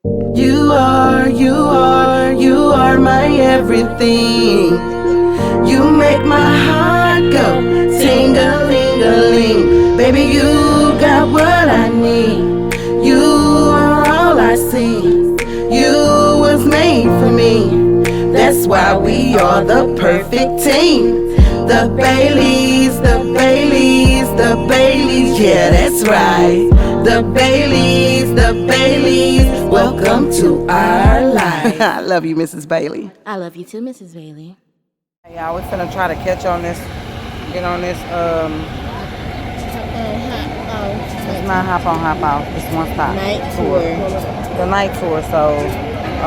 You are my everything. You make my heart go ting-a-ling-a-ling. Baby, you got what I need. You are all I see. You was made for me. That's why we are the perfect team. The Baileys, the Baileys, the Baileys, yeah, that's right. The Baileys, the Baileys, welcome to our life. I love you, Mrs. Bailey. I love you too, Mrs. Bailey. Hey, y'all, we're finna try to catch on this, get on this, it's not hop on, hop off, it's one stop. Night tour. The night tour, so,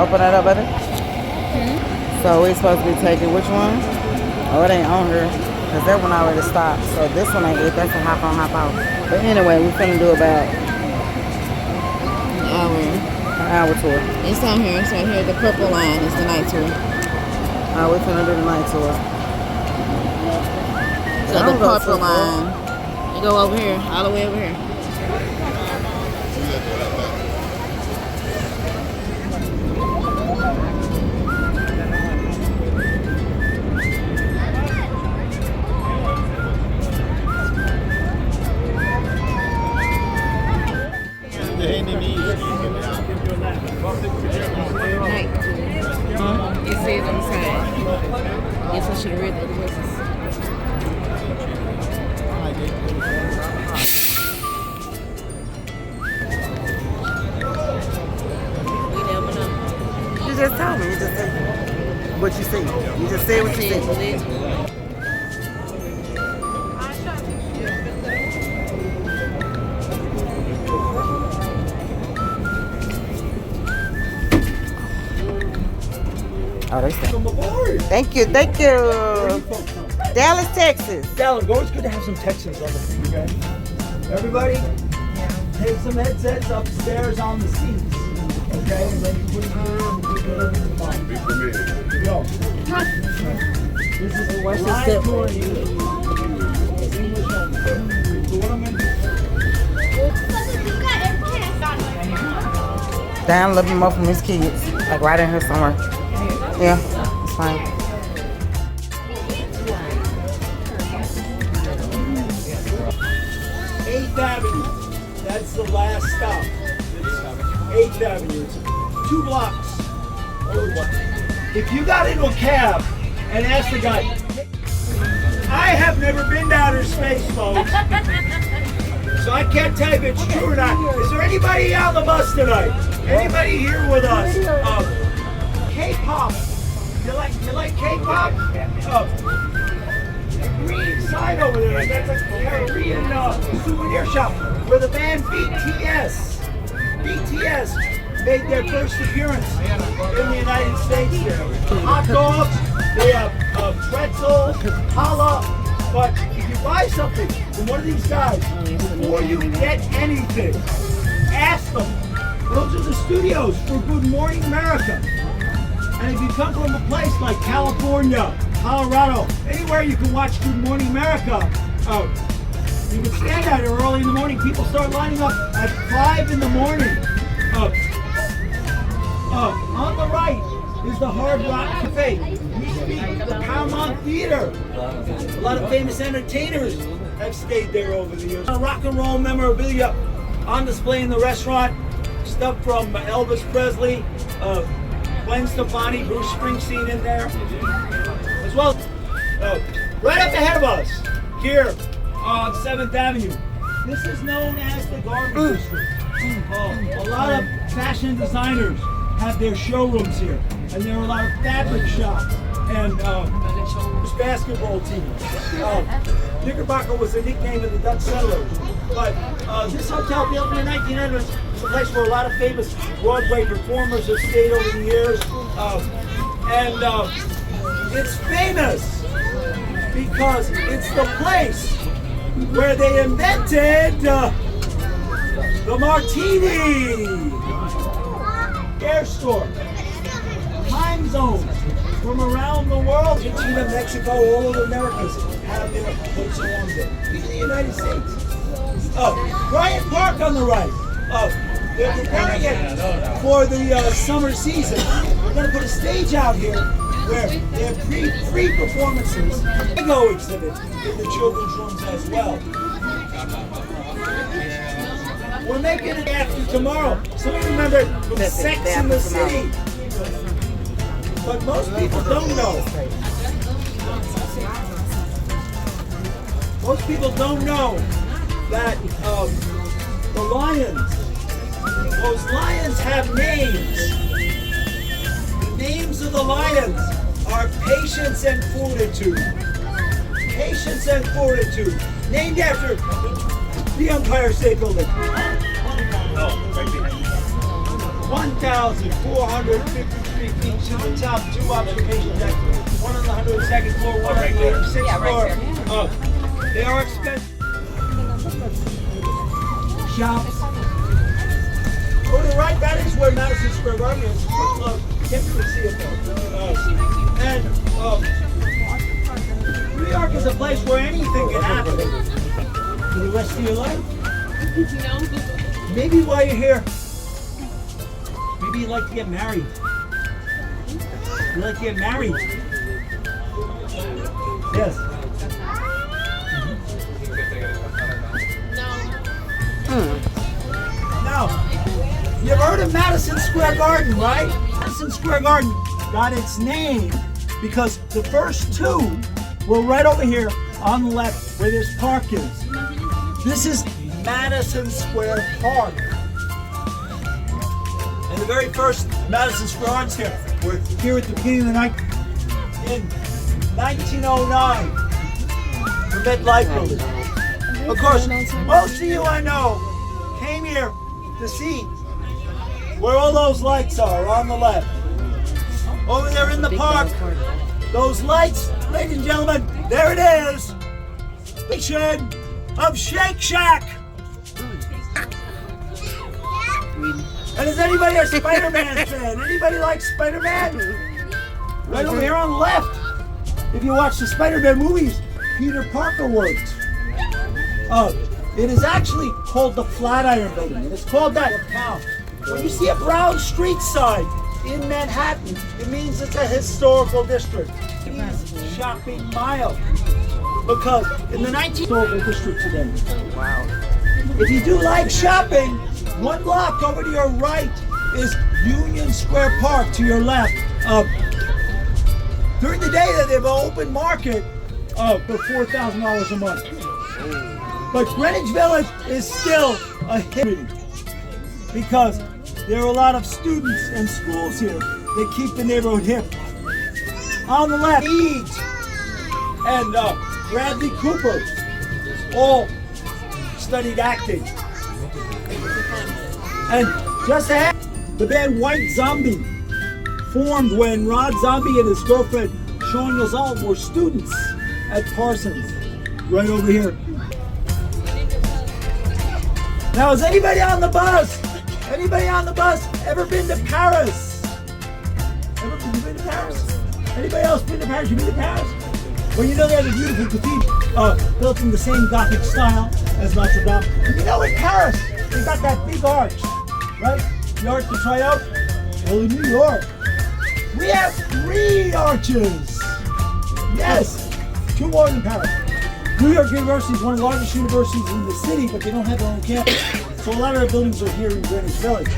open it up, baby. So we're supposed to be taking which one? Oh, it ain't on here, because that one already stopped. So this one ain't it, that's a hop on, hop off. But anyway, we're finna do about an hour tour. It's on here, it's right here. The purple line is the night tour. We're finna do the night tour. So the purple line, you go over here, all the way over here. It says on the side. Guess I should have read the other verses. We never know. You just told me, you just said what you see. You just said what you see. Oh, they said. Thank you, thank you. Dallas, Texas. Dallas, always good to have some Texans on the thing, okay? Everybody, take some headsets upstairs on the seats, okay? And then you put it here and put it in the Go. This is a live tour. So what I'm gonna do? Down a little bit more from his kids. Like right in here somewhere. Yeah, it's fine. 8th Avenue. That's the last stop. 8th Avenue. It's 2 blocks. If you got into a cab and asked the guy, I have never been to outer space, folks. So I can't tell you if it's true or not. Is there anybody on the bus tonight? Anybody here with us? K-pop. You like K-pop? Green sign over there. That's a Korean souvenir shop where the band BTS made their first appearance in the United States there. Hot dogs, they have pretzels, challah. But if you buy something from one of these guys, before you get anything, ask them. Those are the studios for Good Morning America. And if you come from a place like California, Colorado, anywhere you can watch Good Morning America, you can stand out here early in the morning. People start lining up at 5 in the morning. On the right is the Hard Rock Cafe. Used to be the Paramount Theater. A lot of famous entertainers have stayed there over the years. Rock and roll memorabilia on display in the restaurant. Stuff from Elvis Presley, Gwen Stefani, Bruce Springsteen in there. As well, right up ahead of us, here on 7th Avenue. This is known as the Garment District. A lot of fashion designers have their showrooms here, and there are a lot of fabric shops and basketball teams. Knickerbocker was the nickname of the Dutch settlers. But this hotel, built in the 1900s, is a place where a lot of famous Broadway performers have stayed over the years. It's famous because it's the place where they invented the martini. Air store. Time zones from around the world. Argentina, Mexico, all over the Americas have their hooks along there. These are the United States. Bryant Park on the right. They're preparing it for the summer season. We're going to put a stage out here where they have free performances. Lego exhibit in the children's rooms as well. We're making it after tomorrow. So remember Sex in the City. But most people don't know. Most people don't know that the lions, those lions have names. The names of the lions are Patience and Fortitude. Patience and Fortitude. Named after the Empire State Building. 1,453 feet to the top, 2 observation decks, 1 on the 102nd floor, 1 on the 86th floor. They are expensive. Shops. Go to the right, that is where Madison Square Garden is. Can't really see it though. New York is a place where anything can happen for the rest of your life. Maybe while you're here, maybe you'd like to get married. You'd like to get married. Yes. Now, you've heard of Madison Square Garden, right? Madison Square Garden got its name because the first 2 were right over here on the left where this park is. This is Madison Square Park. And the very first Madison Square Gardens here were here at the beginning of the night in 1909. The MetLife Building. Of course, most of you I know came here to see where all those lights are on the left. Over there in the park, those lights, ladies and gentlemen, there it is. The shed of Shake Shack. And is anybody a Spider-Man fan? Anybody like Spider-Man? Right over here on the left. If you watch the Spider-Man movies, Peter Parker worked. It is actually called the Flatiron Building, and it's called that now. When you see a brown street sign in Manhattan, it means it's a historical district. It means shopping mile. Because in the 19th historical district today. Wow. If you do like shopping, 1 block over to your right is Union Square Park to your left. During the day they have an open market for $4,000 a month. But Greenwich Village is still a hit because there are a lot of students and schools here that keep the neighborhood hip. On the left, Eads and Bradley Cooper all studied acting. And just ahead, the band White Zombie formed when Rod Zombie and his girlfriend Sean Yazal were students at Parsons, right over here. Now, is anybody on the bus? Anybody on the bus ever been to Paris? Ever been to Paris? Anybody else been to Paris? You been to Paris? Well, you know they have a beautiful cathedral built in the same Gothic style as Notre Dame. And you know in Paris, they got that big arch, right? The Arc de Triomphe. Well, in New York, we have 3 arches. Yes, 2 more in Paris. New York University is one of the largest universities in the city, but they don't have their own campus. So a lot of their buildings are here in Greenwich Village.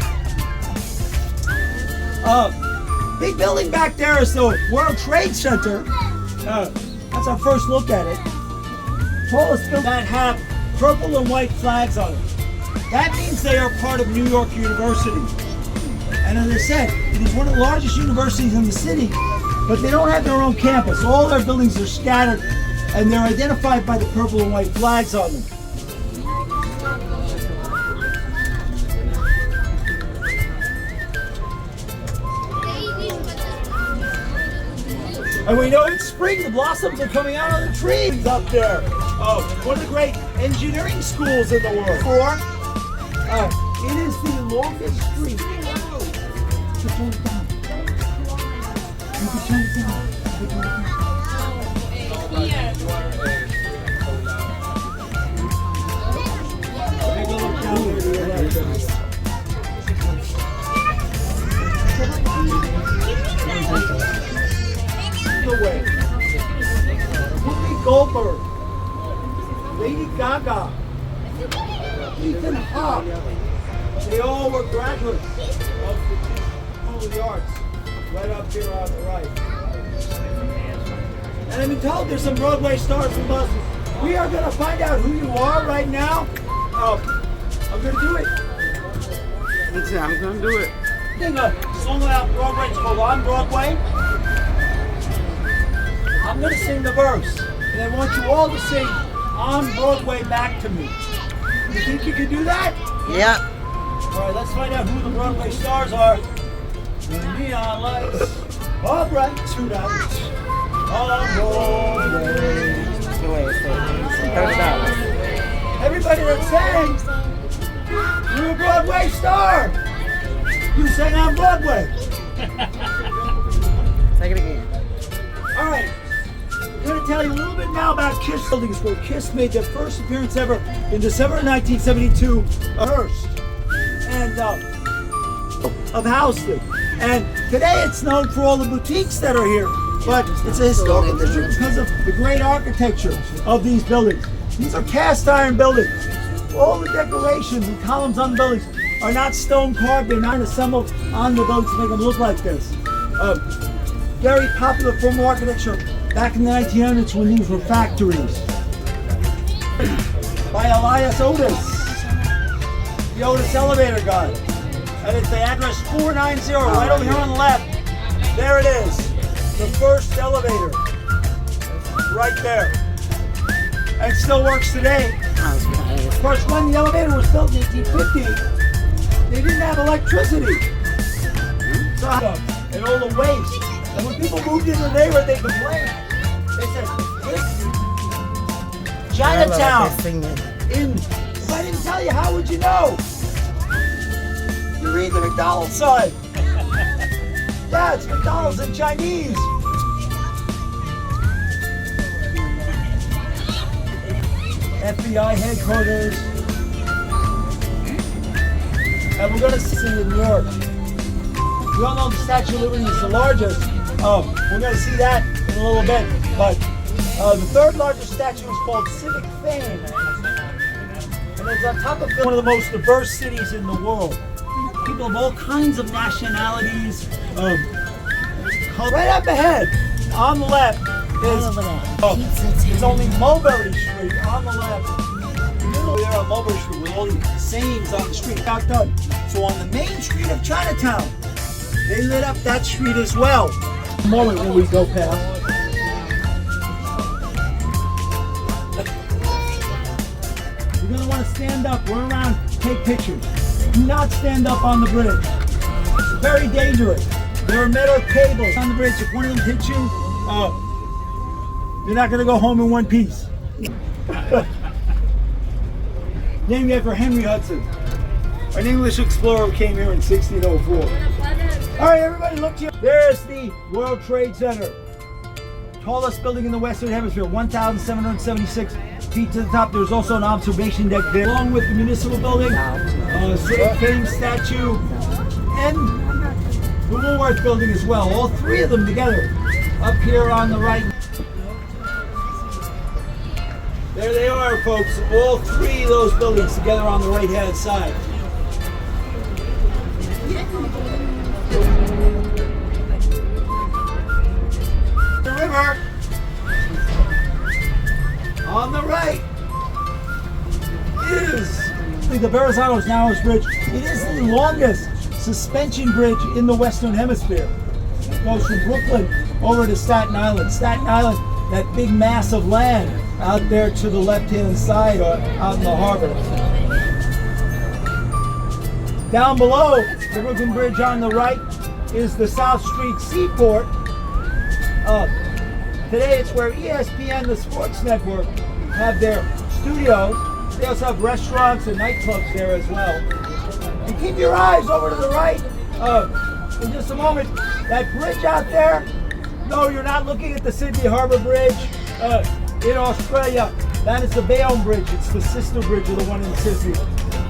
Big building back there is the World Trade Center. That's our first look at it. Tallest building that have purple and white flags on it. That means they are part of New York University. And as I said, it is one of the largest universities in the city, but they don't have their own campus. All their buildings are scattered, and they're identified by the purple and white flags on them. And we know it's spring, the blossoms are coming out on the trees up there. One of the great engineering schools in the world. It is the longest street. You can turn it down. You can turn it down. You can turn it down. Take a look down here to the right. Wahlberg, Lady Gaga, Ethan Hawke. They all were graduates of the School of the Arts, right up here on the right. And I've been told there's some Broadway stars and buses. We are going to find out who you are right now. I'm going to do it. I'm gonna do it. Sing a song about Broadway. It's called On Broadway. I'm going to sing the verse, and I want you all to sing On Broadway back to me. You think you can do that? Yep. All right, let's find out who the Broadway stars are. The neon lights are bright tonight. On Broadway. $30. Everybody that sang, you're a Broadway star. You sang on Broadway. Take it again. All right. I'm going to tell you a little bit now about Kiss buildings, where Kiss made their first appearance ever in December 1972, Hearst, and of Houston. And today it's known for all the boutiques that are here, but it's a historical district because of the great architecture of these buildings. These are cast iron buildings. All the decorations and columns on the buildings are not stone carved, they're not assembled on the buildings to make them look like this. Very popular form of architecture back in the 1900s when these were factories. By Elias Otis, the Otis elevator guy. And it's the address 490, right over here on the left. There it is, the first elevator, right there. And it still works today. Of course, when the elevator was built in 1850, they didn't have electricity. So, and all the waste. And when people moved into the neighborhood, they complained. They said, this Chinatown, if I didn't tell you, how would you know? You read the McDonald's sign. Yeah, it's McDonald's in Chinese. FBI headquarters. And we're going to see in New York. We all know the Statue of Liberty is the largest. We're going to see that in a little bit. But the third largest statue is called Civic Fame. And it's on top of one of the most diverse cities in the world. People of all kinds of nationalities. Right up ahead, on the left, it's only Mulberry Street on the left. Middle there on Mulberry Street with all these sayings on the street. Outdone. So on the main street of Chinatown, they lit up that street as well. A moment when we go past. You're going to want to stand up, run around, take pictures. Do not stand up on the bridge. It's very dangerous. There are metal cables on the bridge. If one of them hits you, you're not going to go home in one piece. Named after Henry Hudson, an English explorer who came here in 1604. All right, everybody, look here. There's the World Trade Center. Tallest building in the Western Hemisphere, 1,776 feet to the top. There's also an observation deck there, along with the municipal building, Civic Fame statue, and the Woolworth building as well. All three of them together up here on the right. There they are, folks. All three of those buildings together on the right-hand side. The river on the right is the Verrazano's narrowest bridge. It is the longest suspension bridge in the Western Hemisphere. It goes from Brooklyn over to Staten Island. Staten Island, that big mass of land out there to the left-hand side out in the harbor. Down below the Brooklyn Bridge on the right is the South Street Seaport. Today it's where ESPN, the sports network, have their studios. They also have restaurants and nightclubs there as well. And keep your eyes over to the right. In just a moment, that bridge out there, no, you're not looking at the Sydney Harbour Bridge in Australia. That is the Bayonne Bridge. It's the sister bridge of the one in Sydney.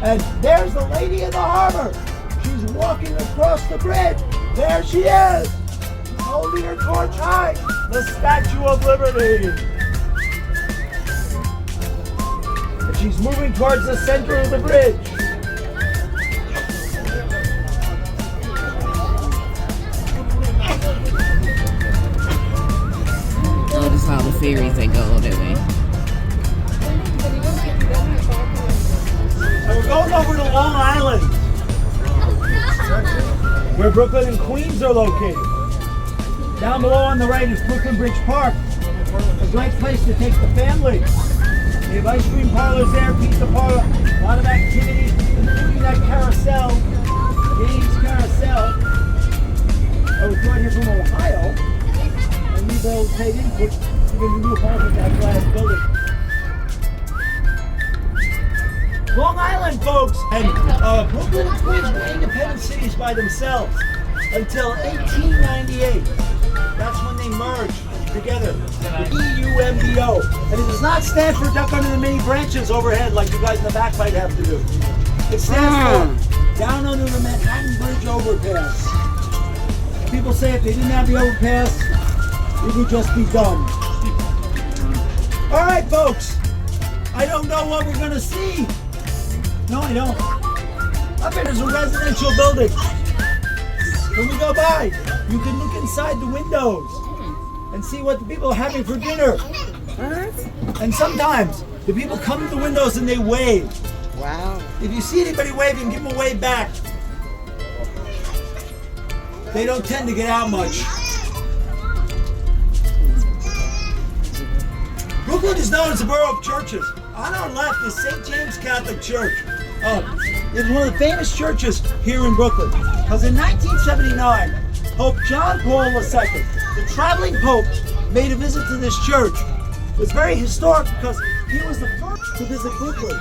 And there's the lady in the harbor. She's walking across the bridge. There she is, holding her torch high, the Statue of Liberty. she's moving towards the center of the bridge. Notice all the ferries that go that way. And we're going over to Long Island, where Brooklyn and Queens are located. Down below on the right is Brooklyn Bridge Park, a great place to take the family. They have ice cream parlors there, pizza parlor, a lot of activities, including that carousel, Games Carousel. I was brought here from Ohio, and we've all paid input to the new apartment that glass building. Long Island, folks, and Brooklyn and Queens were independent cities by themselves until 1898. That's when they merged together, the EUMBO. And it does not stand for duck under the many branches overhead like you guys in the back might have to do. It stands for down under the Manhattan Bridge overpass. People say if they didn't have the overpass, it would just be dumb. All right, folks, I don't know what we're gonna see. No, I don't. Up there is a residential building. When we go by, you can look inside the windows and see what the people are having for dinner. What? And sometimes the people come to the windows and they wave. Wow. If you see anybody waving, give them a wave back. They don't tend to get out much. Brooklyn is known as a borough of churches. On our left is St. James Catholic Church. It's one of the famous churches here in Brooklyn. Because in 1979, Pope John Paul II, the traveling pope, made a visit to this church. It was very historic because he was the first to visit Brooklyn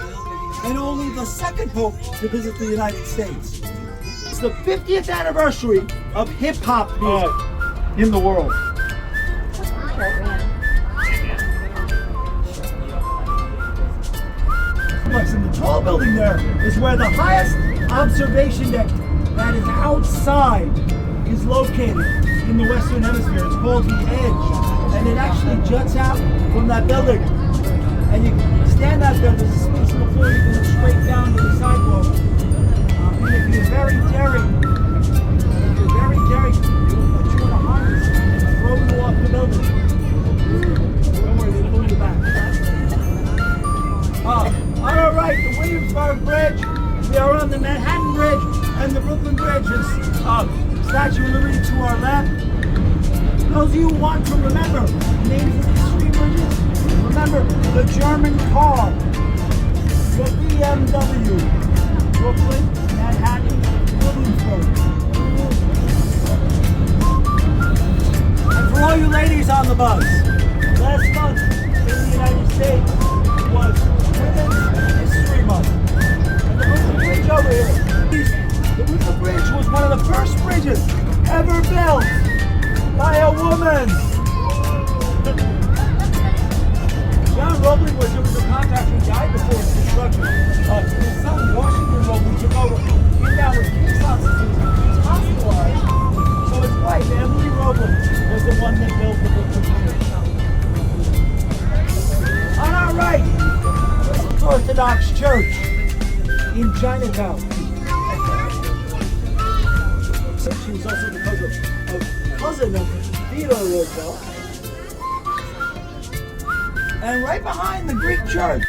and only the second pope to visit the United States. It's the 50th anniversary of hip-hop music in the world. And the tall building there is where the highest observation deck that is outside is located in the Western Hemisphere. It's called the Edge, and it actually juts out from that building. And you can stand out there, there's a space on the floor, you can look straight down to the sidewalk. And if you're very daring, you will put you in a harness and throw you off the building. Don't worry, they pull you back. On our right, the Williamsburg Bridge. We are on the Manhattan Bridge and the Brooklyn Bridge is Statue of Liberty to our left. Those of you who want to remember names of these three bridges, remember the German car, the BMW, Brooklyn, Manhattan, Williamsburg. And for all you ladies on the bus, last month in the United States was Women's History Month. And the Brooklyn Bridge over here. The Brooklyn Bridge was one of the first bridges ever built by a woman. John Roebling was a contractor who died before its construction. His son, Washington Roebling, took over. Came down with kidney stones. He was hospitalized. So his wife, Emily Roebling, was the one that built the Brooklyn Bridge. On our right, Orthodox Church in Chinatown. She was also the cousin of Theodore Roosevelt. And right behind the Greek church